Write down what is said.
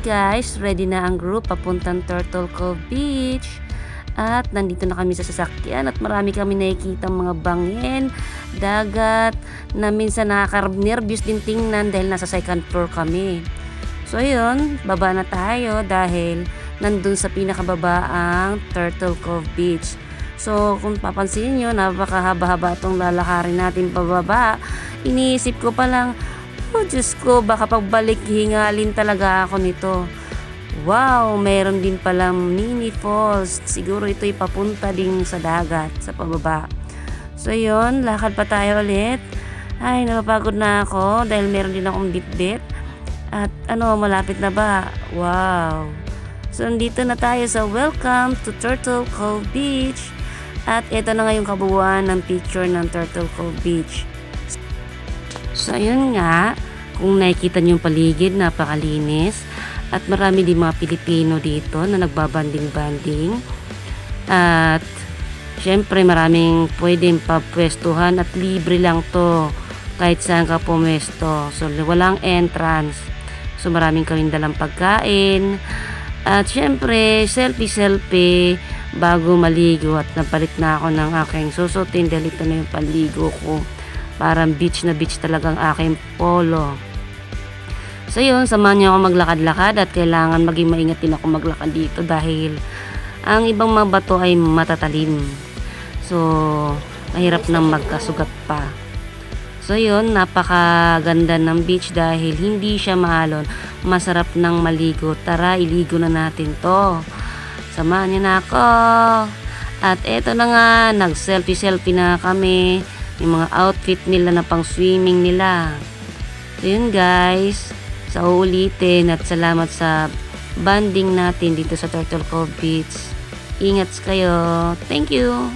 guys, ready na ang group papuntang Turtle Cove Beach. At nandito na kami sa sasakyan at marami kami nakikita mga bangin, dagat na minsan nakaka-nervous din tingnan dahil nasa second floor kami. So yun, baba na tayo dahil nandun sa pinakababa ang Turtle Cove Beach. So kung papansin nyo, napakahaba-haba itong lalakarin natin pababa. Iniisip ko pa lang, oh Diyos ko, baka pagbalik hingalin talaga ako nito. Wow, mayroon din palang mini falls. Siguro ito'y papunta din sa dagat, sa pababa. So yun, lakad pa tayo ulit. Ay, napapagod na ako dahil meron din akong bit-bit. At malapit na ba? Wow. So nandito na tayo sa Welcome to Turtle Cove Beach. At ito na nga yung kabuuan ng picture ng Turtle Cove Beach. So ayun nga, kung nakikita niyo yung paligid, napakalinis. At marami din mga Pilipino dito na nagbabanding-banding. At syempre maraming pwedeng papwestuhan at libre lang to kahit saan ka pumesto. So walang entrance. So maraming kaming dalang pagkain. At syempre selfie bago maligo. At napalit na ako ng aking susutin dahil ito na yung panligo ko. Parang beach na beach talagang aking polo. So yun, samahan niyo ako maglakad-lakad at kailangan maging maingat din ako maglakad dito dahil ang ibang mga bato ay matatalim. So, mahirap nang magkasugat pa. So yun, napakaganda ng beach dahil hindi siya maalon. Masarap nang maligo. Tara, iligo na natin to. Samahan niyo na ako. At eto na nga, nag-selfie na kami. Yung mga outfit nila na pang swimming nila. So yun guys. Sa uulitin at salamat sa banding natin dito sa Turtle Cove Beach. Ingat kayo. Thank you.